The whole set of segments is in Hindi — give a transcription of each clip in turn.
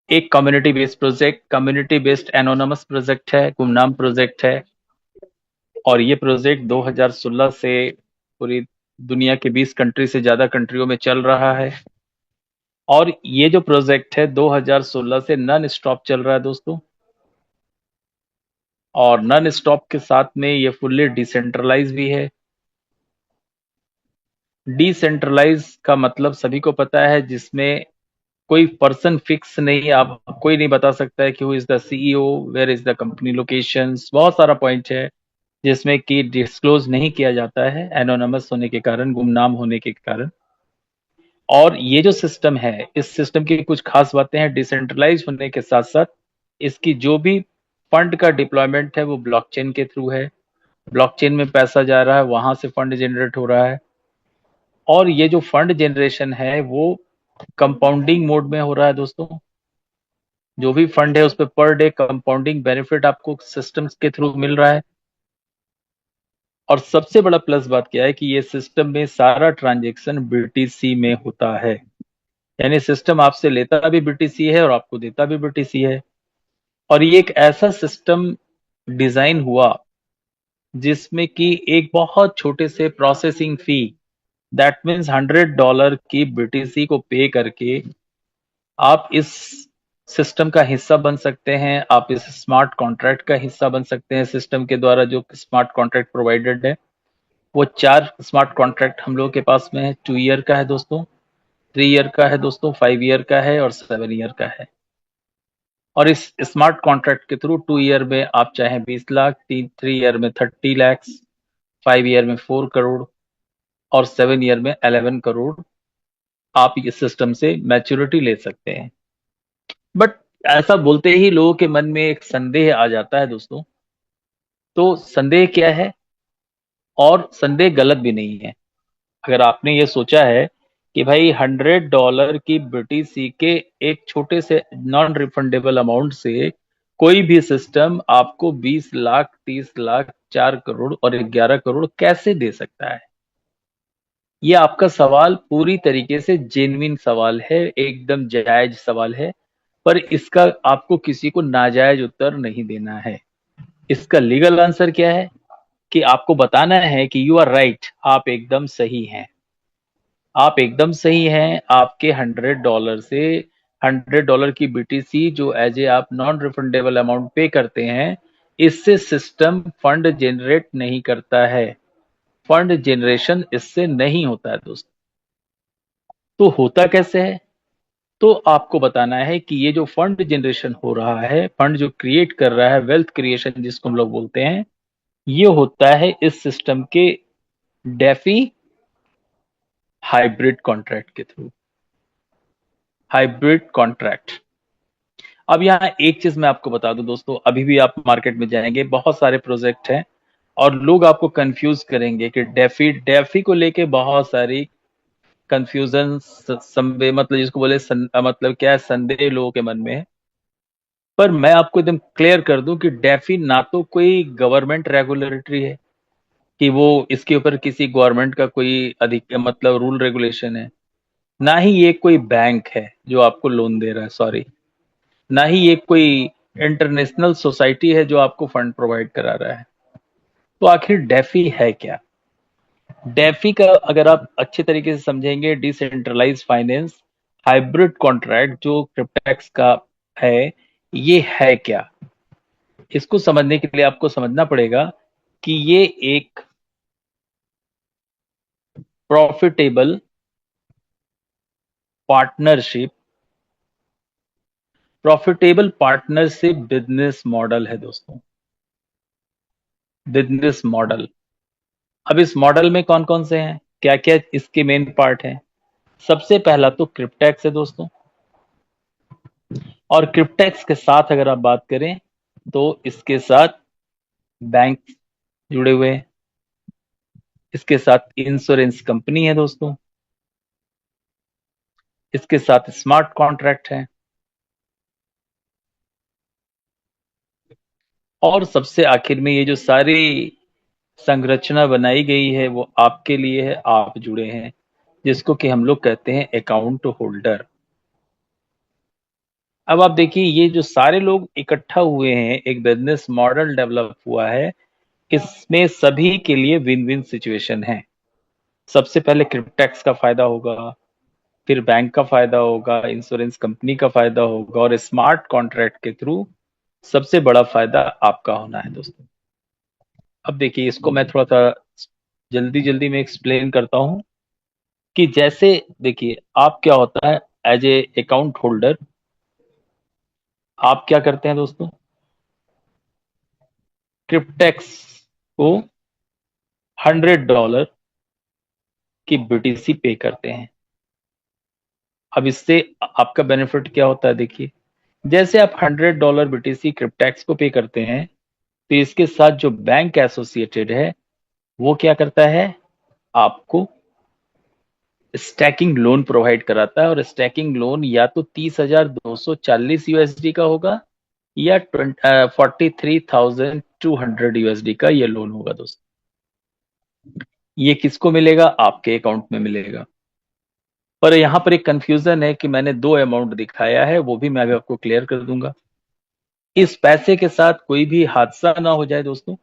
एक कम्युनिटी बेस्ड एनोनमस प्रोजेक्ट है, गुमनाम प्रोजेक्ट है। और ये प्रोजेक्ट 2016 से पूरी दुनिया के 20 कंट्री से ज्यादा कंट्रियों में चल रहा है। और ये जो प्रोजेक्ट है 2016 से नॉन स्टॉप चल रहा है दोस्तों। और नॉन स्टॉप के साथ में ये फुल्ली डिसेंट्रलाइज भी है। डिसेंट्रलाइज का मतलब सभी को पता है, जिसमें कोई पर्सन फिक्स नहीं, आप कोई नहीं बता सकता है कि who is the CEO, where is the company locations, बहुत सारा पॉइंट है जिसमें कि डिस्क्लोज नहीं किया जाता है एनोनमस होने के कारण, गुमनाम होने के कारण। और ये जो सिस्टम है, इस सिस्टम की कुछ खास बातें हैं। डिसेंट्रलाइज होने के साथ साथ इसकी जो भी फंड का डिप्लॉयमेंट है वो ब्लॉकचेन के थ्रू है। ब्लॉकचेन में पैसा जा रहा है, वहां से फंड जनरेट हो रहा है। और ये जो फंड जनरेशन है वो कंपाउंडिंग मोड में हो रहा है दोस्तों। जो भी फंड है उस पर डे कंपाउंडिंग बेनिफिट आपको सिस्टम्स के थ्रू मिल रहा है। और सबसे बड़ा प्लस बात क्या है कि ये सिस्टम में सारा ट्रांजेक्शन बीटीसी में होता है। यानी सिस्टम आपसे लेता भी बीटीसी है और आपको देता भी बीटीसी है। और ये एक ऐसा सिस्टम डिजाइन हुआ जिसमें कि एक बहुत छोटे से प्रोसेसिंग फी, दैट मीन्स $100 की बीटीसी को पे करके आप इस सिस्टम का हिस्सा बन सकते हैं। आप इस स्मार्ट कॉन्ट्रैक्ट का हिस्सा बन सकते हैं। सिस्टम के द्वारा जो स्मार्ट कॉन्ट्रैक्ट प्रोवाइडेड है, वो 4 स्मार्ट कॉन्ट्रैक्ट हम लोगों के पास में है। 2 ईयर का है दोस्तों, 3 ईयर का है दोस्तों, 5 ईयर का है और 7 ईयर का है। और इस स्मार्ट कॉन्ट्रैक्ट के थ्रू 2 ईयर में आप चाहे 20 लाख, 3 ईयर में 30 लैक्स, 5 ईयर में 4 करोड़ और 7 ईयर में 11 करोड़ आप इस सिस्टम से मैच्योरिटी ले सकते हैं। बट ऐसा बोलते ही लोगों के मन में एक संदेह आ जाता है दोस्तों। तो संदेह क्या है? और संदेह गलत भी नहीं है। अगर आपने ये सोचा है कि भाई $100 की बीटीसी के एक छोटे से नॉन रिफंडेबल अमाउंट से कोई भी सिस्टम आपको 20 लाख, 30 लाख, 4 करोड़ और 11 करोड़ कैसे दे सकता है? ये आपका सवाल पूरी तरीके से जेन्युइन सवाल है, एकदम जायज सवाल है। पर इसका आपको किसी को नाजायज उत्तर नहीं देना है। इसका लीगल आंसर क्या है कि आपको बताना है कि यू आर राइट, आप एकदम सही हैं। आप एकदम सही हैं। आपके $100 से $100 की बीटीसी जो एज ए आप नॉन रिफंडेबल अमाउंट पे करते हैं, इससे सिस्टम फंड जनरेट नहीं करता है। फंड जनरेशन इससे नहीं होता है दोस्तों। तो होता कैसे है? तो आपको बताना है कि ये जो फंड जनरेशन हो रहा है, फंड जो क्रिएट कर रहा है, वेल्थ क्रिएशन जिसको हम लोग बोलते हैं, ये होता है इस सिस्टम के डेफी हाइब्रिड कॉन्ट्रैक्ट के थ्रू। Hybrid contract. अब यहाँ एक चीज मैं आपको बता दूं दोस्तों, अभी भी आप मार्केट में जाएंगे, बहुत सारे प्रोजेक्ट हैं और लोग आपको कंफ्यूज करेंगे कि डेफी डेफी को लेके बहुत सारी कंफ्यूजन, मतलब जिसको बोले मतलब क्या है, संदेह लोगों के मन में है। पर मैं आपको एकदम क्लियर कर दूं कि डेफी ना तो कोई गवर्नमेंट रेगुलेटरी है कि वो इसके ऊपर किसी गवर्नमेंट का कोई अधिक मतलब रूल रेगुलेशन है। ना ही ये कोई बैंक है जो आपको लोन दे रहा है, सॉरी। ना ही ये कोई इंटरनेशनल सोसाइटी है जो आपको फंड प्रोवाइड करा रहा है। तो आखिर डेफी है क्या? डेफी का अगर आप अच्छे तरीके से समझेंगे, डिसेंट्रलाइज फाइनेंस हाइब्रिड कॉन्ट्रैक्ट जो क्रिप्टेक्स का है, ये है क्या? इसको समझने के लिए आपको समझना पड़ेगा कि ये एक प्रॉफिटेबल पार्टनरशिप बिजनेस मॉडल है दोस्तों। Business model. अब इस मॉडल में कौन कौन से हैं, क्या क्या इसके मेन पार्ट हैं? सबसे पहला तो क्रिप्टेक्स है दोस्तों। और क्रिप्टेक्स के साथ अगर आप बात करें तो इसके साथ बैंक जुड़े हुए हैं। इसके साथ इंश्योरेंस कंपनी है दोस्तों। इसके साथ स्मार्ट कॉन्ट्रैक्ट है। और सबसे आखिर में ये जो सारी संरचना बनाई गई है वो आपके लिए है, आप जुड़े हैं, जिसको कि हम लोग कहते हैं अकाउंट होल्डर। अब आप देखिए, ये जो सारे लोग इकट्ठा हुए हैं, एक बिजनेस मॉडल डेवलप हुआ है, इसमें सभी के लिए विन विन सिचुएशन है। सबसे पहले क्रिप्टेक्स का फायदा होगा, फिर बैंक का फायदा होगा, इंश्योरेंस कंपनी का फायदा होगा, और स्मार्ट कॉन्ट्रैक्ट के थ्रू सबसे बड़ा फायदा आपका होना है दोस्तों। अब देखिए, इसको मैं थोड़ा सा जल्दी जल्दी में एक्सप्लेन करता हूं कि जैसे देखिए, आप क्या होता है, एज ए अकाउंट होल्डर आप क्या करते हैं दोस्तों, क्रिप्टेक्स को $100 की बीटीसी पे करते हैं। अब इससे आपका बेनिफिट क्या होता है, देखिए, जैसे आप $100 बीटीसी क्रिप्टेक्स को पे करते हैं, तो इसके साथ जो बैंक एसोसिएटेड है वो क्या करता है, आपको स्टैकिंग लोन प्रोवाइड कराता है। और स्टैकिंग लोन या तो 30,240 USD का होगा, या 43,200 USD का ये लोन होगा दोस्तों। ये किसको मिलेगा, आपके अकाउंट में मिलेगा। पर यहाँ पर एक कंफ्यूजन है कि मैंने दो अमाउंट दिखाया है, वो भी मैं अभी आपको क्लियर कर दूंगा। इस पैसे के साथ कोई भी हादसा ना हो जाए दोस्तों,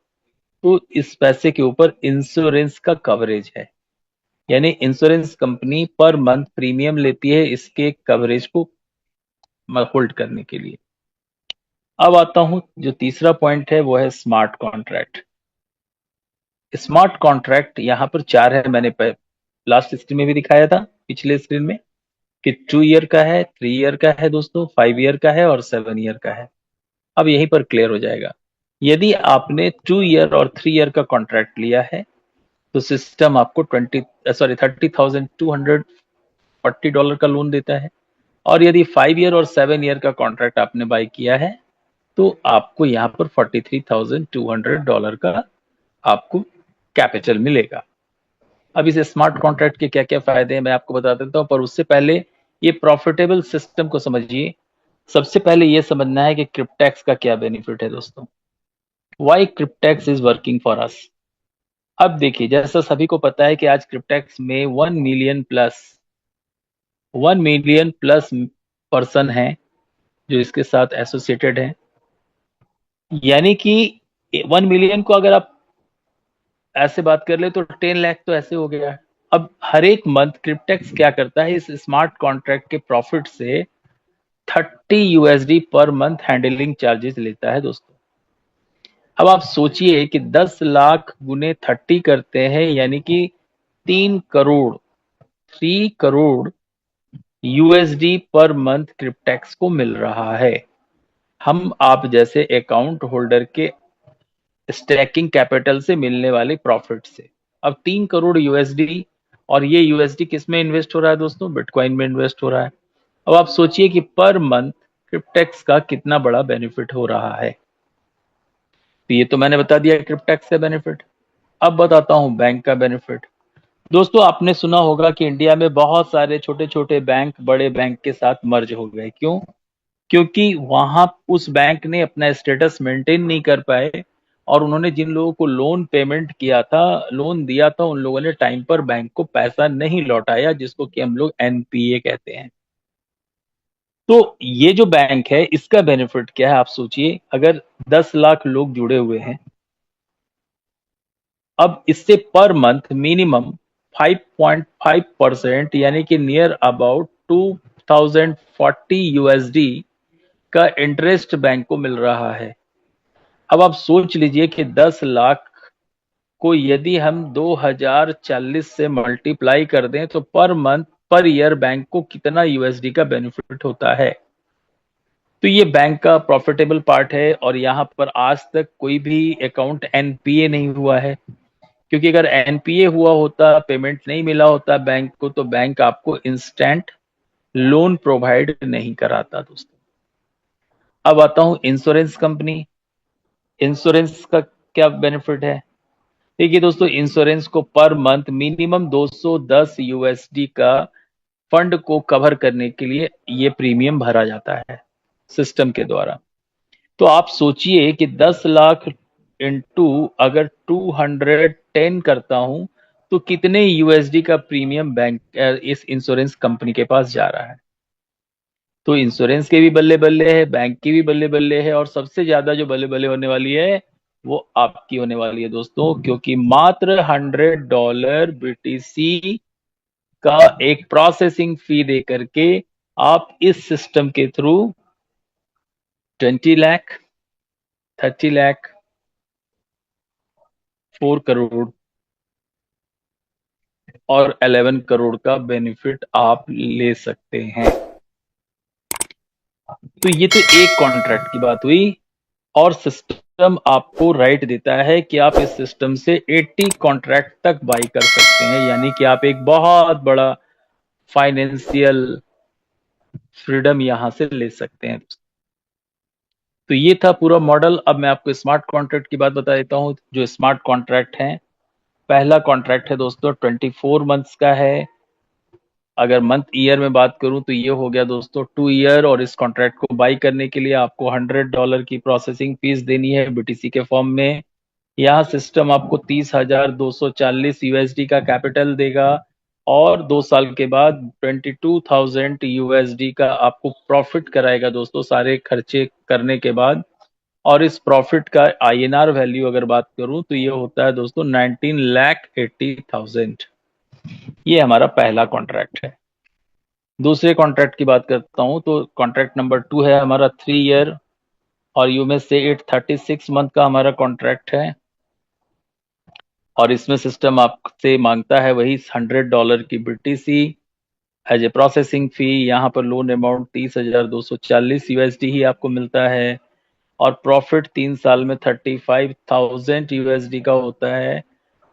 तो इस पैसे के ऊपर इंश्योरेंस का कवरेज है, यानी insurance company per month premium लेती है इसके कवरेज को होल्ड करने के लिए। अब आता हूं, जो तीसरा पॉइंट है वो है स्मार्ट कॉन्ट्रैक्ट। स्मार्ट कॉन्ट्रैक्ट यहाँ पर चार है, मैंने लास्ट स्क्रीन में भी दिखाया था, पिछले स्क्रीन में, कि 2 ईयर का है, 3 ईयर का है दोस्तों, 5 ईयर का है और 7 ईयर का है। अब यहीं पर क्लियर हो जाएगा। यदि आपने 2 ईयर और 3 ईयर का कॉन्ट्रैक्ट लिया है, तो सिस्टम आपको 30,240 का लोन देता है। और यदि 5 ईयर और 7 ईयर का कॉन्ट्रैक्ट आपने बाय किया है, तो आपको यहाँ पर $43,200 का आपको कैपिटल मिलेगा। अब इस स्मार्ट कॉन्ट्रैक्ट के क्या क्या फायदे हैं मैं आपको बता देता हूँ, पर उससे पहले ये प्रॉफिटेबल सिस्टम को समझिए। सबसे पहले ये समझना है कि क्रिप्टेक्स का क्या बेनिफिट है दोस्तों, why Cryptex is working for us. अब देखिए, जैसा सभी को पता है कि आज क्रिप्टेक्स में 1 मिलियन प्लस पर्सन है जो इसके साथ एसोसिएटेड है। यानी कि 1 मिलियन को अगर आप ऐसे बात कर ले तो 10 लाख तो ऐसे हो गया है। अब हर एक मंथ क्रिप्टेक्स क्या करता है, इस स्मार्ट कॉन्ट्रैक्ट के प्रॉफिट से 30 USD पर मंथ हैंडलिंग चार्जेस लेता है दोस्तों। अब आप सोचिए कि 10 लाख गुने 30 करते हैं, यानी कि 3 करोड़, 3 करोड़ USD पर मंथ क्रिप्टेक्स को मिल रहा है, हम आप जैसे अकाउंट होल्डर के स्टैकिंग कैपिटल से मिलने वाले प्रॉफिट से। अब 3 करोड़ USD, और ये यूएसडी किस में इन्वेस्ट हो रहा है दोस्तों, बिटकॉइन में इन्वेस्ट हो रहा है। अब आप सोचिए कि पर मंथ क्रिप्टेक्स का कितना बड़ा बेनिफिट हो रहा है। तो ये तो मैंने बता दिया क्रिप्टेक्स का बेनिफिट। अब बताता हूं बैंक का बेनिफिट। दोस्तों, आपने सुना होगा कि इंडिया में बहुत सारे छोटे छोटे बैंक बड़े बैंक के साथ मर्ज हो गए। क्यों? क्योंकि वहां उस बैंक ने अपना स्टेटस मेंटेन नहीं कर पाए, और उन्होंने जिन लोगों को लोन पेमेंट किया था, लोन दिया था, उन लोगों ने टाइम पर बैंक को पैसा नहीं लौटाया, जिसको कि हम लोग एनपीए कहते हैं। तो ये जो बैंक है, इसका बेनिफिट क्या है, आप सोचिए। अगर 10 लाख लोग जुड़े हुए हैं, अब इससे पर मंथ मिनिमम 5.5%, यानी कि नियर अबाउट 2040 USD का इंटरेस्ट बैंक को मिल रहा है। अब आप सोच लीजिए कि 10 लाख को यदि हम 2040 से मल्टीप्लाई कर दें, तो per month, per year bank को कितना यूएसडी का बेनिफिट होता है। तो ये बैंक का प्रॉफिटेबल पार्ट है, और यहाँ पर आज तक कोई भी अकाउंट एनपीए नहीं हुआ है। क्योंकि अगर एनपीए हुआ होता, पेमेंट नहीं मिला होता बैंक को, तो बैंक आपको इंस्टेंट लोन प्रोवाइड नहीं कराता दोस्तों। अब आता हूं इंश्योरेंस कंपनी। इंश्योरेंस का क्या बेनिफिट है? देखिए दोस्तों, इंश्योरेंस को पर मंथ मिनिमम 210 USD का फंड को कवर करने के लिए ये प्रीमियम भरा जाता है सिस्टम के द्वारा। तो आप सोचिए कि 10 लाख इंटू अगर 210 करता हूं, तो कितने यूएसडी का प्रीमियम बैंक इस इंश्योरेंस कंपनी के पास जा रहा है। तो इंश्योरेंस के भी बल्ले बल्ले है, बैंक की भी बल्ले बल्ले है, और सबसे ज्यादा जो बल्ले बल्ले होने वाली है वो आपकी होने वाली है दोस्तों, क्योंकि मात्र $100 BTC का एक प्रोसेसिंग फी दे करके आप इस सिस्टम के थ्रू 20 लाख, 30 लाख, 4 करोड़ और 11 करोड़ का बेनिफिट आप ले सकते हैं। तो ये तो एक कॉन्ट्रैक्ट की बात हुई। और सिस्टम आपको राइट देता है कि आप इस सिस्टम से 80 कॉन्ट्रैक्ट तक बाई कर सकते हैं, यानी कि आप एक बहुत बड़ा फाइनेंशियल फ्रीडम यहां से ले सकते हैं। तो ये था पूरा मॉडल। अब मैं आपको स्मार्ट कॉन्ट्रैक्ट की बात बता देता हूं। जो स्मार्ट कॉन्ट्रैक्ट है, पहला कॉन्ट्रैक्ट है दोस्तों 24 मंथ्स का है। अगर मंथ ईयर में बात करूं तो ये हो गया दोस्तों 2 ईयर, और इस कॉन्ट्रैक्ट को बाई करने के लिए आपको $100 की प्रोसेसिंग फीस देनी है बीटीसी के फॉर्म में। यहाँ सिस्टम आपको 30,240 यूएसडी का कैपिटल देगा, और 2 साल के बाद 22,000 यूएसडी का आपको प्रॉफिट कराएगा दोस्तों, सारे खर्चे करने के बाद। और इस प्रॉफिट का आईएनआर वैल्यू अगर बात करूं तो ये होता है दोस्तों 19,80,000। ये हमारा पहला कॉन्ट्रैक्ट है। दूसरे कॉन्ट्रैक्ट की बात करता हूं तो कॉन्ट्रैक्ट नंबर 2 है हमारा 3 ईयर, और यू में से 36 मंथ का हमारा कॉन्ट्रैक्ट है। और इसमें सिस्टम आपसे मांगता है वही $100 की BTC as a processing fee. यहाँ पर लोन अमाउंट 30,240 यूएसडी ही आपको मिलता है, और प्रॉफिट 3 साल में 35,000 यूएसडी का होता है,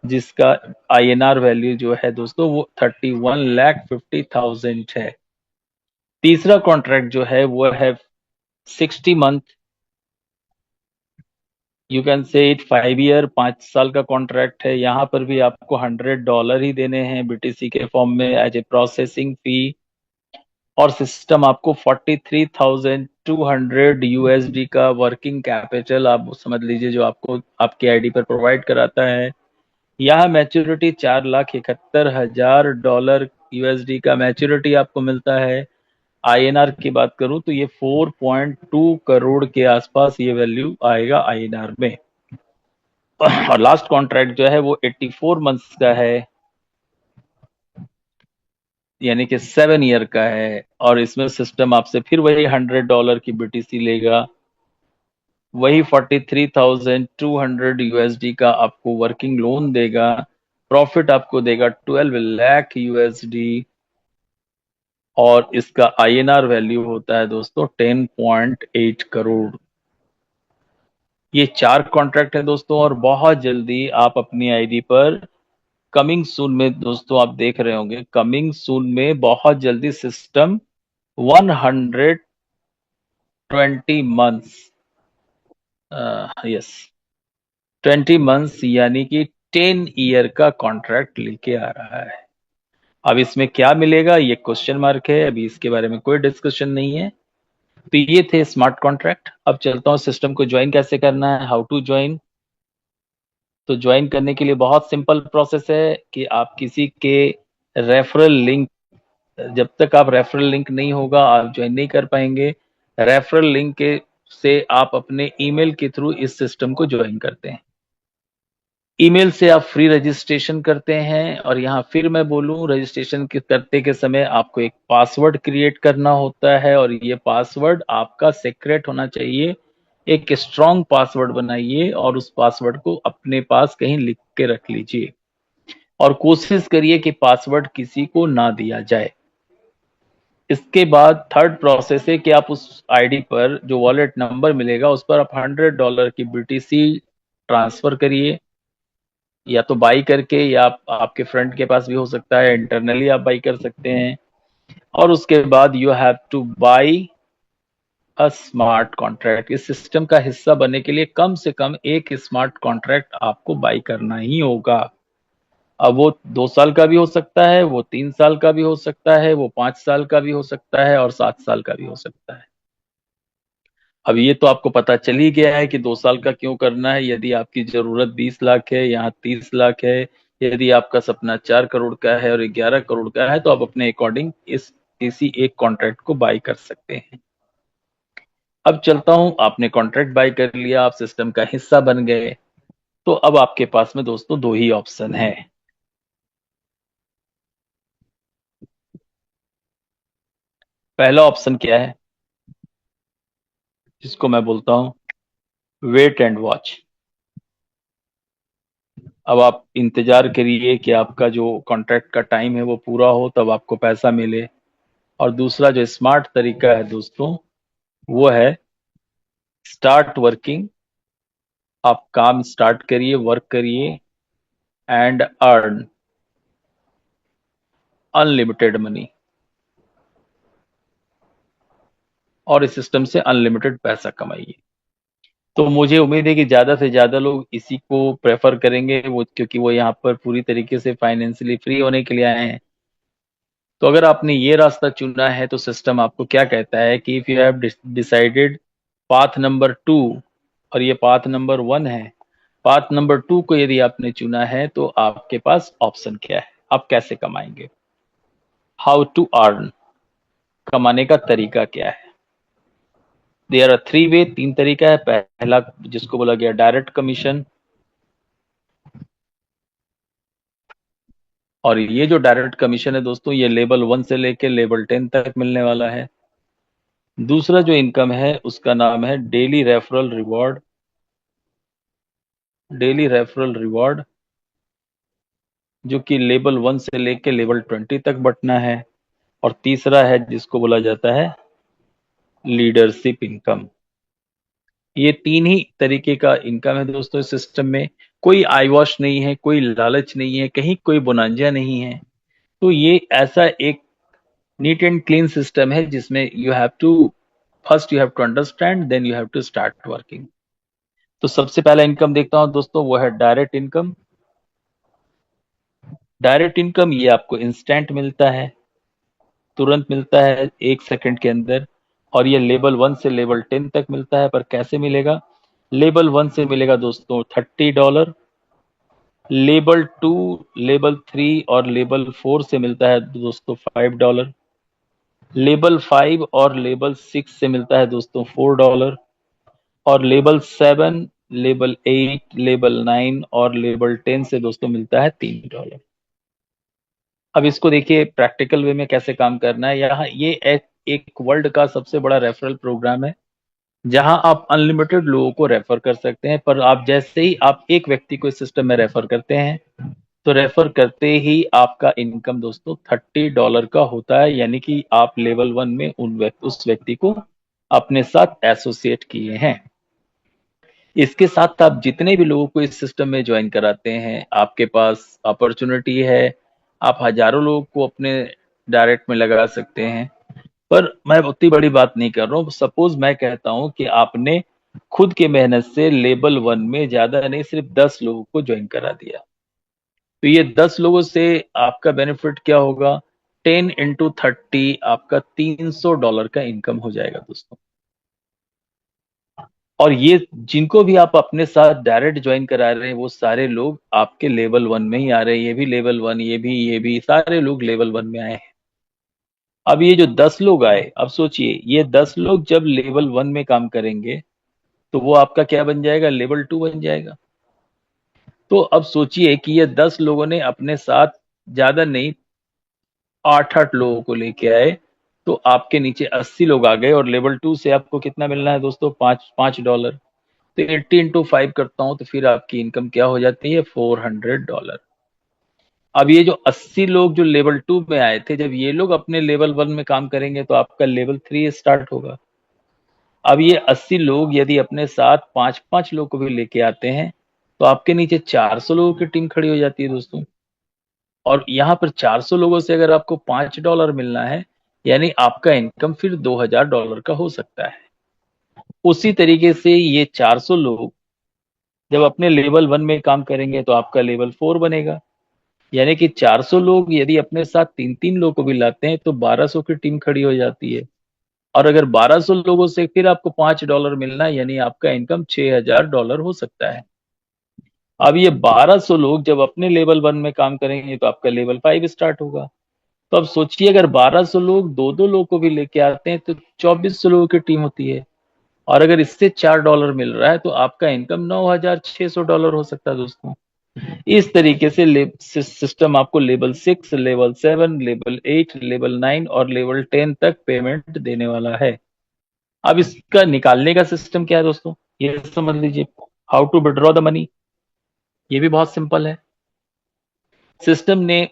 जिसका आईएनआर वैल्यू जो है दोस्तों वो 31,50,000 है। तीसरा कॉन्ट्रैक्ट जो है वो है 60 month, you can say it 5 year, 5 साल का कॉन्ट्रैक्ट है। यहाँ पर भी आपको $100 ही देने हैं बीटीसी के फॉर्म में एज ए प्रोसेसिंग फी, और सिस्टम आपको 43,200 यूएसडी का वर्किंग कैपिटल आप समझ लीजिए जो आपको आपके आईडी पर प्रोवाइड कराता है। यहाँ मैच्योरिटी $4,71,000 यूएसडी का मैच्योरिटी आपको मिलता है। आईएनआर की बात करूं तो ये 4.2 करोड़ के आसपास ये वैल्यू आएगा आईएनआर में। और लास्ट कॉन्ट्रैक्ट जो है वो 84 मंथ्स का है, यानी कि 7 ईयर का है, और इसमें सिस्टम आपसे फिर वही $100 की बीटीसी लेगा, वही 43,200 यूएसडी का आपको वर्किंग लोन देगा, प्रॉफिट आपको देगा 12 लाख यूएसडी, और इसका आईएनआर वैल्यू होता है दोस्तों 10.8 करोड़। ये 4 कॉन्ट्रैक्ट है दोस्तों, और बहुत जल्दी आप अपनी आईडी पर कमिंग सून में दोस्तों आप देख रहे होंगे, कमिंग सून में बहुत जल्दी सिस्टम 120 मंथ्स, यस 20 मंथ्स यानी कि 10 ईयर का कॉन्ट्रैक्ट लेके आ रहा है। अब इसमें क्या मिलेगा ये क्वेश्चन मार्क है, अभी इसके बारे में कोई डिस्कशन नहीं है। तो ये थे स्मार्ट कॉन्ट्रैक्ट। अब चलता हूँ सिस्टम को ज्वाइन कैसे करना है, हाउ टू ज्वाइन। तो ज्वाइन करने के लिए बहुत सिंपल प्रोसेस है कि आप किसी के रेफरल लिंक, जब तक आप रेफरल लिंक नहीं होगा आप ज्वाइन नहीं कर पाएंगे। रेफरल लिंक के से आप अपने ईमेल के थ्रू इस सिस्टम को ज्वाइन करते हैं। ईमेल से आप फ्री रजिस्ट्रेशन करते हैं, और यहाँ फिर मैं बोलूं रजिस्ट्रेशन करते के समय आपको एक पासवर्ड क्रिएट करना होता है, और ये पासवर्ड आपका सीक्रेट होना चाहिए। एक स्ट्रॉन्ग पासवर्ड बनाइए और उस पासवर्ड को अपने पास कहीं लिख के रख लीजिए, और कोशिश करिए कि पासवर्ड किसी को ना दिया जाए। इसके बाद थर्ड प्रोसेस है कि आप उस आईडी पर जो वॉलेट नंबर मिलेगा उस पर आप $100 की बीटीसी ट्रांसफर करिए, या तो बाई करके, या आपके फ्रेंड के पास भी हो सकता है, इंटरनली आप बाई कर सकते हैं। और उसके बाद you have two by a smart contract. इस सिस्टम का हिस्सा बनने के लिए कम से कम एक स्मार्ट कॉन्ट्रैक्ट आपको बाई करना ही होगा। अब वो 2 साल का भी हो सकता है, वो 3 साल का भी हो सकता है, वो 5 साल का भी हो सकता है, और 7 साल का भी हो सकता है। अब ये तो आपको पता चल ही गया है कि 2 साल का क्यों करना है। यदि आपकी जरूरत 20 लाख है, यहाँ 30 लाख है, यदि आपका सपना 4 करोड़ का है और 11 करोड़ का है, तो आप अपने अकॉर्डिंग इस किसी एक कॉन्ट्रैक्ट को बाय कर सकते हैं। अब चलता हूं, आपने कॉन्ट्रैक्ट बाय कर लिया, आप सिस्टम का हिस्सा बन गए, तो अब आपके पास में दोस्तों दो ही ऑप्शन है। पहला ऑप्शन क्या है, जिसको मैं बोलता हूं वेट एंड वॉच। अब आप इंतजार करिए कि आपका जो कॉन्ट्रैक्ट का टाइम है वो पूरा हो, तब आपको पैसा मिले। और दूसरा जो स्मार्ट तरीका है दोस्तों, वो है स्टार्ट वर्किंग। आप काम स्टार्ट करिए, वर्क करिए, एंड अर्न अनलिमिटेड मनी, और इस सिस्टम से अनलिमिटेड पैसा कमाइए। तो मुझे उम्मीद है कि ज्यादा से ज्यादा लोग इसी को प्रेफर करेंगे, वो क्योंकि वो यहाँ पर पूरी तरीके से फाइनेंशियली फ्री होने के लिए आए हैं। तो अगर आपने ये रास्ता चुना है, तो सिस्टम आपको क्या कहता है कि if you have decided path number 2, और ये पाथ नंबर 1 है, पाथ नंबर 2 को यदि आपने चुना है, तो आपके पास ऑप्शन क्या है, आप कैसे कमाएंगे, हाउ टू अर्न, कमाने का तरीका क्या है। देयर आर 3 वे, 3 तरीका है। पहला जिसको बोला गया डायरेक्ट कमीशन, और ये जो डायरेक्ट कमीशन है दोस्तों, ये लेवल 1 से लेके लेवल 10 तक मिलने वाला है। दूसरा जो इनकम है उसका नाम है daily referral reward, daily referral reward, जो कि लेवल 1 से लेके लेवल 20 तक बंटना है। और तीसरा है जिसको बोला जाता है लीडरशिप इनकम। ये तीन ही तरीके का इनकम है दोस्तों इस सिस्टम में। कोई आई वॉश नहीं है, कोई लालच नहीं है, कहीं कोई बोनांजा नहीं है। तो ये ऐसा एक नीट एंड क्लीन सिस्टम है जिसमें you have to first you have to understand, then you have to start working. तो सबसे पहला इनकम देखता हूं दोस्तों, वो है डायरेक्ट इनकम। डायरेक्ट इनकम ये आपको इंस्टेंट मिलता है, तुरंत मिलता है 1 सेकंड के अंदर। और ये लेवल 1 से लेवल 10 तक मिलता है। पर कैसे मिलेगा, लेवल 1 से मिलेगा दोस्तों $30, लेवल 2, लेवल 3 और लेवल 4 से मिलता है दोस्तों $5, लेवल 5 और लेवल 6 से मिलता है दोस्तों $4, और लेवल 7, लेवल 8, लेवल 9 और लेवल 10 से दोस्तों मिलता है $3। अब इसको देखिए प्रैक्टिकल वे में कैसे काम करना है। यहाँ ये एक वर्ल्ड का सबसे बड़ा रेफरल प्रोग्राम है, जहां आप अनलिमिटेड लोगों को रेफर कर सकते हैं। पर आप जैसे ही आप एक व्यक्ति को इस सिस्टम में रेफर करते हैं, तो रेफर करते ही आपका इनकम दोस्तों $30 का होता है। यानी कि आप लेवल 1 में उस व्यक्ति को अपने साथ एसोसिएट किए हैं। इसके साथ आप जितने भी लोगों को इस सिस्टम में ज्वाइन कराते हैं, आपके पास अपॉर्चुनिटी है, आप हजारों लोगों को अपने डायरेक्ट में लगा सकते हैं। पर मैं उतनी बड़ी बात नहीं कर रहा हूँ। सपोज मैं कहता हूं कि आपने खुद के मेहनत से लेवल 1 में ज्यादा नहीं, सिर्फ 10 लोगों को ज्वाइन करा दिया, तो ये 10 लोगों से आपका बेनिफिट क्या होगा, 10 into 30 आपका $300 का इनकम हो जाएगा दोस्तों। और ये जिनको भी आप अपने साथ डायरेक्ट ज्वाइन करा रहे हैं, वो सारे लोग आपके लेवल 1 में ही आ रहे हैं। ये भी लेवल 1, ये भी सारे लोग लेवल 1 में आए हैं। अब ये जो 10 लोग आए, अब सोचिए ये 10 लोग जब लेवल 1 में काम करेंगे, तो वो आपका क्या बन जाएगा, लेवल 2 बन जाएगा। तो अब सोचिए कि ये 10 लोगों ने अपने साथ ज्यादा नहीं 8 8 लोगों को लेके आए, तो आपके नीचे 80 लोग आ गए। और लेवल 2 से आपको कितना मिलना है दोस्तों, $5 तो 80 into 5 करता हूं, तो फिर आपकी इनकम क्या हो जाती है, $400। अब ये जो 80 लोग जो लेवल 2 में आए थे, जब ये लोग अपने लेवल 1 में काम करेंगे, तो आपका लेवल 3 स्टार्ट होगा। अब ये 80 लोग यदि अपने साथ 5 5 लोग को भी लेके आते हैं, तो आपके नीचे 400 लोगों की टीम खड़ी हो जाती है दोस्तों। और यहाँ पर 400 लोगों से अगर आपको $5 मिलना है, यानी आपका इनकम फिर $2000 का हो सकता है। उसी तरीके से ये 400 लोग जब अपने लेवल 1 में काम करेंगे, तो आपका लेवल 4 बनेगा। यानी कि 400 लोग यदि अपने साथ 3 3 लोग को भी लाते हैं, तो 1200 की टीम खड़ी हो जाती है। और अगर 1200 लोगों से फिर आपको $5 मिलना है, यानी आपका इनकम $6000 हो सकता है। अब ये 1200 लोग जब अपने लेवल 1 में काम करेंगे, तो आपका लेवल 5 स्टार्ट होगा। तो अब सोचिए अगर 1200 लोग दो दो लोग को भी लेके आते हैं तो 2400 लोगों की टीम होती है, और अगर इससे $4 मिल रहा है तो आपका इनकम $9600 हो सकता है दोस्तों। इस तरीके से सिस्टम आपको लेवल 6, लेवल 7, लेवल 8, लेवल 9 और लेवल 10 तक पेमेंट देने वाला है। अब इसका निकालने का सिस्टम क्या है दोस्तों, ये समझ लीजिए। How to withdraw the money, ये भी बहुत सिंपल है। सिस्टम ने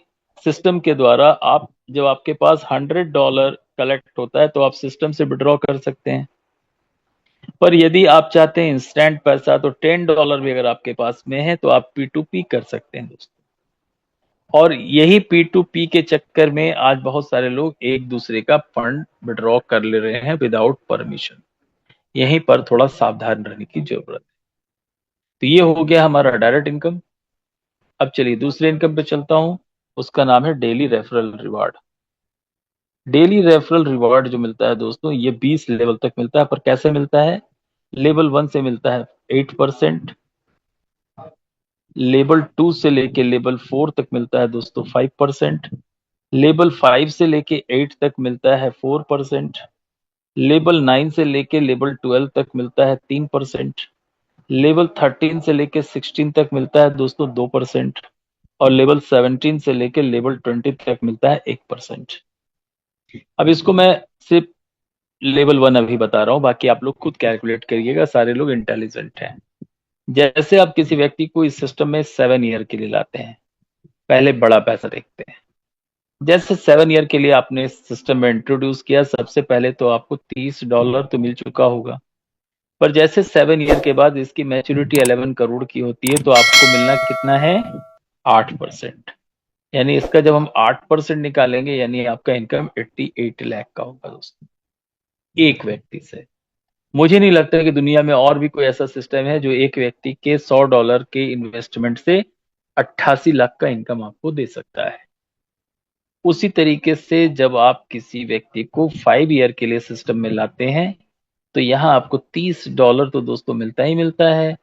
सिस्टम के द्वारा आप, जब आपके पास $100 कलेक्ट होता है तो आप सिस्टम से विड्रॉ कर सकते हैं। पर यदि आप चाहते हैं इंस्टेंट पैसा तो $10 भी अगर आपके पास में है तो आप P2P कर सकते हैं दोस्तों। और यही P2P के चक्कर में आज बहुत सारे लोग एक दूसरे का फंड विड्रॉ कर ले रहे हैं विदाउट परमिशन। यहीं पर थोड़ा सावधान रहने की जरूरत है। तो ये हो गया हमारा डायरेक्ट इनकम। अब चलिए दूसरे इनकम पे चलता हूं, उसका नाम है daily referral reward. Daily referral reward जो मिलता है दोस्तों, ये 20 लेवल तक मिलता है। पर कैसे मिलता है, लेवल 1 से मिलता है 8%, लेवल 2 से लेके लेवल 4 तक मिलता है दोस्तों 5%, लेवल 5 से लेके 8 तक मिलता है 4%, लेवल 9 से लेके लेवल 12 तक मिलता है 3%, लेवल 13 से लेके 16 तक मिलता है दोस्तों 2%, और लेवल 17 से लेके लेवल 20 तक मिलता है 1%। अब इसको मैं सिर्फ लेवल 1 अभी बता रहा हूँ, बाकी आप लोग खुद कैलकुलेट करिएगा, सारे लोग इंटेलिजेंट हैं। जैसे आप किसी व्यक्ति को इस सिस्टम में 7 ईयर के लिए लाते हैं, पहले बड़ा पैसा देखते हैं। जैसे 7 ईयर के लिए आपने सिस्टम में इंट्रोड्यूस किया, सबसे पहले तो आपको $30 तो मिल चुका होगा। पर जैसे 7 ईयर के बाद इसकी मैच्योरिटी 11 करोड़ की होती है तो आपको मिलना कितना है, 8%। यानी इसका जब हम 8% निकालेंगे यानी आपका इनकम 88 लाख का होगा दोस्तों, एक व्यक्ति से। मुझे नहीं लगता कि दुनिया में और भी कोई ऐसा सिस्टम है जो एक व्यक्ति के $100 के इन्वेस्टमेंट से 88 लाख का इनकम आपको दे सकता है। उसी तरीके से जब आप किसी व्यक्ति को 5 ईयर के लिए सिस्टम में लाते हैं तो यहाँ आपको $30 तो दोस्तों मिलता ही मिलता है।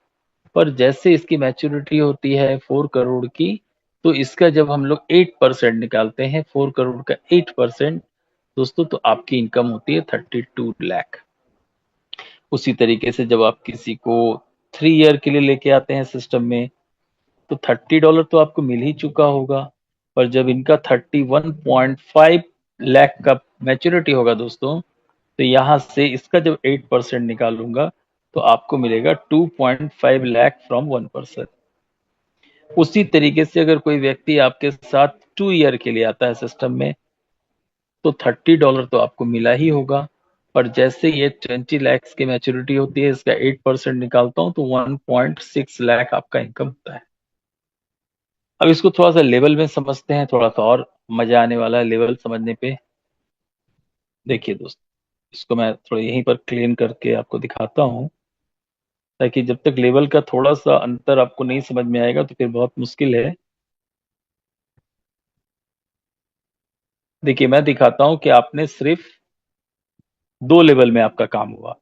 पर जैसे इसकी मैच्योरिटी होती है 4 करोड़ की, तो इसका जब हम लोग 8% निकालते हैं, 4 करोड़ का 8% दोस्तों, तो आपकी इनकम होती है 32 लाख। उसी तरीके से जब आप किसी को 3 ईयर के लिए लेके आते हैं सिस्टम में तो $30 तो आपको मिल ही चुका होगा। पर जब इनका 31.5 लाख का मैच्योरिटी होगा दोस्तों, तो यहां से इसका जब 8% निकालूंगा तो आपको मिलेगा 2.5 लाख फ्रॉम 1%। उसी तरीके से अगर कोई व्यक्ति आपके साथ 2 ईयर के लिए आता है सिस्टम में तो $30 तो आपको मिला ही होगा। पर जैसे ये 20 लाख की मैच्योरिटी होती है, इसका 8% निकालता हूं तो 1.6 लाख आपका इनकम होता है। अब इसको थोड़ा सा लेवल में समझते हैं, थोड़ा सा और मजा आने वाला है लेवल समझने पे। देखिए दोस्त, इसको मैं थोड़ा यहीं पर क्लीन करके आपको दिखाता हूँ, ताकि जब तक लेवल का थोड़ा सा अंतर आपको नहीं समझ में आएगा तो फिर बहुत मुश्किल है। देखिए मैं दिखाता हूँ कि आपने सिर्फ 2 लेवल में आपका काम हुआ।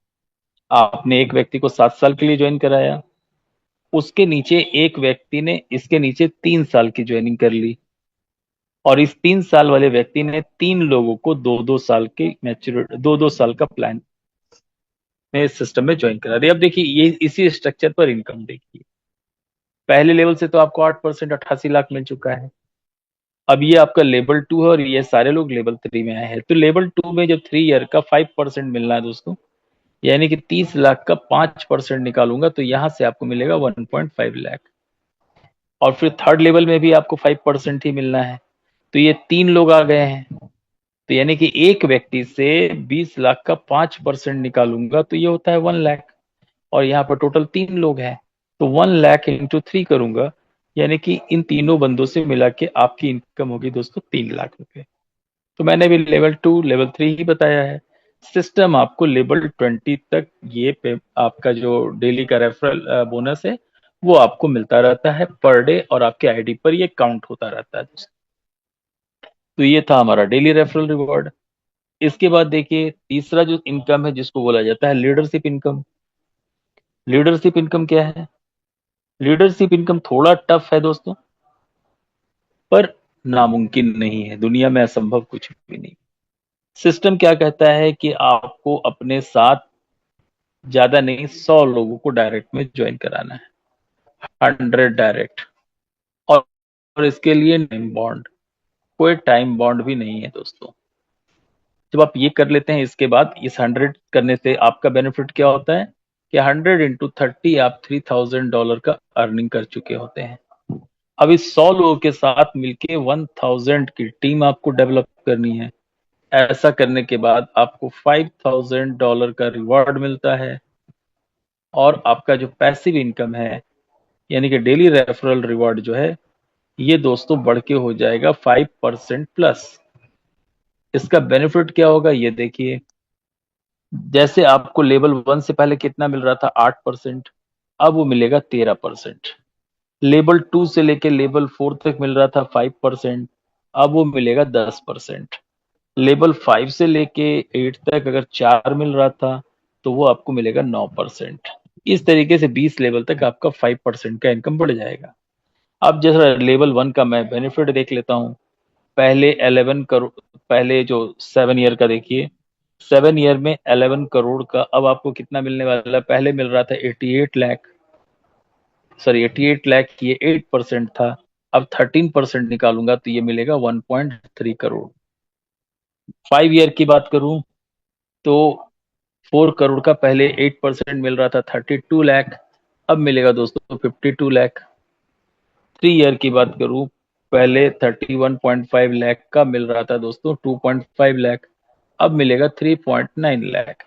आपने एक व्यक्ति को 7 साल के लिए ज्वाइन कराया, उसके नीचे एक व्यक्ति ने इसके नीचे 3 साल की ज्वाइनिंग कर ली, और इस 3 साल वाले व्यक्ति ने 3 लोगों को 2-2 साल के मैच्योरिटी, 2-2 साल का प्लान में इस सिस्टम में ज्वाइन करा दिया। अब देखिए ये इसी स्ट्रक्चर पर इनकम देखिए, पहले लेवल से तो आपको 8% 88 लाख मिल चुका है। अब ये आपका लेवल 2 है और ये सारे लोग लेवल 3 में आए हैं। तो लेवल 2 में जब 3 ईयर का 5% मिलना है दोस्तों, यानी कि 30 लाख का 5% निकालूंगा तो यहां से आपको मिलेगा 1.5 लाख। और फिर थर्ड लेवल में भी आपको 5% ही मिलना है, तो ये 3 लोग आ गए हैं। तो यानी कि एक व्यक्ति से 20 लाख का 5% निकालूंगा तो ये होता है 1 लाख। और यहाँ पर टोटल 3 लोग हैं, तो 1 लाख इंटू 3 करूंगा, यानी कि इन तीनों बंदों से मिला के आपकी इनकम होगी दोस्तों 3 लाख रुपए। तो मैंने भी लेवल 2 लेवल 3 ही बताया है। सिस्टम आपको लेवल 20 तक ये पे आपका जो डेली का रेफरल बोनस है वो आपको मिलता रहता है पर डे, और आपके आईडी पर ये काउंट होता रहता है दोस्तों। तो ये था हमारा डेली रेफरल रिवॉर्ड। इसके बाद देखिए तीसरा जो इनकम है जिसको बोला जाता है लीडरशिप इनकम। लीडरशिप इनकम क्या है, लीडरशिप इनकम थोड़ा टफ है दोस्तों, पर नामुमकिन नहीं है, दुनिया में असंभव कुछ भी नहीं। सिस्टम क्या कहता है कि आपको अपने साथ ज्यादा नहीं 100 लोगों को डायरेक्ट में ज्वाइन कराना है, 100 डायरेक्ट। और इसके लिए टाइम बॉन्ड, कोई टाइम बॉन्ड भी नहीं है दोस्तों। जब आप ये कर लेते हैं, इसके बाद इस 100 करने से आपका बेनिफिट क्या होता है कि 100 × 30 आप $3000 का अर्निंग कर चुके होते हैं। अब इस 100 लोगों के साथ मिलके 1000 की टीम आपको डेवलप करनी है। ऐसा करने के बाद आपको $5000 का रिवॉर्ड मिलता है। और आपका जो पैसिव इनकम है, यानी कि डेली रेफरल रिवॉर्ड जो है, ये दोस्तों बढ़ के हो जाएगा 5% प्लस। इसका बेनिफिट क्या होगा ये देखिए। जैसे आपको लेवल 1 से पहले कितना मिल रहा था, 8%, अब वो मिलेगा 13%। लेवल 2 से लेके लेवल 4 तक मिल रहा था 5%, अब वो मिलेगा 10%। लेवल 5 से लेके 8 तक अगर 4 मिल रहा था तो वो आपको मिलेगा 9%। इस तरीके से 20 लेवल तक आपका 5% का इनकम बढ़ जाएगा। अब जैसा लेवल 1 का मैं बेनिफिट देख लेता हूँ। पहले 11 करोड़, पहले जो 7 ईयर का देखिए, 7 ईयर में 11 करोड़ का अब आपको कितना मिलने वाला है। पहले मिल रहा था 88 लाख, सॉरी 88 लाख, ये 8% था। अब 13% निकालूंगा तो ये मिलेगा 1.3 करोड़। 5 ईयर की बात करूं तो 4 करोड़ का पहले 8% मिल रहा था 32 लाख, अब मिलेगा दोस्तों 52 लाख। 3 ईयर की बात करूं, पहले 31.5 लाख का मिल रहा था दोस्तों 2.5 लाख, अब मिलेगा 3.9 लाख।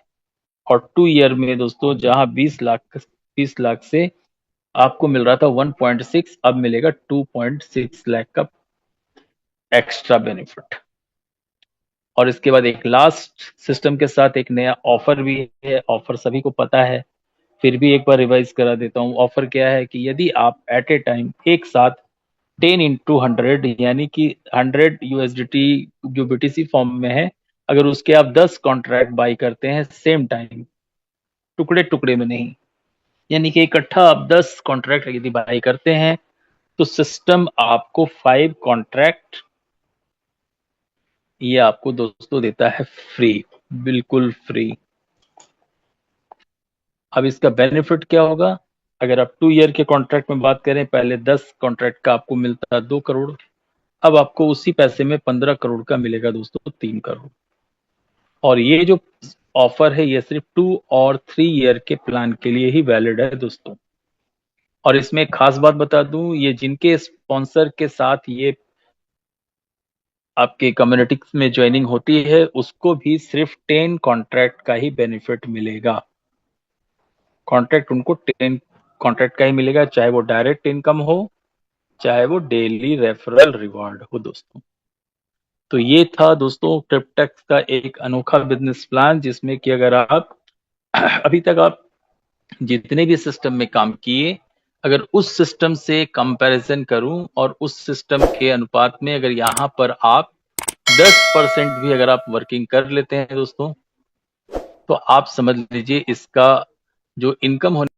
और 2 ईयर में दोस्तों जहां 20 लाख से आपको मिल रहा था 1.6, अब मिलेगा 2.6 लाख का एक्स्ट्रा बेनिफिट। और इसके बाद एक लास्ट सिस्टम के साथ एक नया ऑफर भी है। ऑफर सभी को पता है, फिर भी एक बार रिवाइज करा देता हूँ। ऑफर क्या है कि यदि आप एट ए टाइम एक साथ 10 × 100 यानी कि 100 USDT जो BTC फॉर्म में है, अगर उसके आप 10 कॉन्ट्रैक्ट बाई करते हैं सेम टाइम, टुकड़े टुकड़े में नहीं, यानी कि इकट्ठा आप 10 कॉन्ट्रैक्ट यदि बाई करते हैं तो सिस्टम आपको 5 कॉन्ट्रैक्ट ये आपको दोस्तों देता है फ्री, बिल्कुल फ्री। अब इसका बेनिफिट क्या होगा। अगर आप 2 ईयर के कॉन्ट्रैक्ट में बात करें, पहले 10 कॉन्ट्रैक्ट का आपको मिलता है 2 करोड़, अब आपको उसी पैसे में 15 करोड़ का मिलेगा दोस्तों 3 करोड़। और ये जो ऑफर है ये सिर्फ 2 और 3 ईयर के प्लान के लिए ही वैलिड है दोस्तों। और इसमें एक खास बात बता दूं, ये जिनके स्पॉन्सर के साथ ये आपके कम्युनिटी में ज्वाइनिंग होती है उसको भी सिर्फ 10 कॉन्ट्रैक्ट का ही बेनिफिट मिलेगा। कॉन्ट्रैक्ट उनको 10 कॉन्ट्रैक्ट का ही मिलेगा, चाहे वो डायरेक्ट इनकम हो, चाहे वो डेली रेफरल रिवॉर्ड हो दोस्तों। तो ये था दोस्तों क्रिप्टेक्स का एक अनोखा बिजनेस प्लान, जिसमें कि अगर आप अभी तक आप जितने भी सिस्टम में काम किए, अगर उस सिस्टम से कंपैरिजन करूं और उस सिस्टम के अनुपात में अगर यहाँ पर आप 10% भी अगर आप वर्किंग कर लेते हैं दोस्तों, तो आप समझ लीजिए इसका जो इनकम होने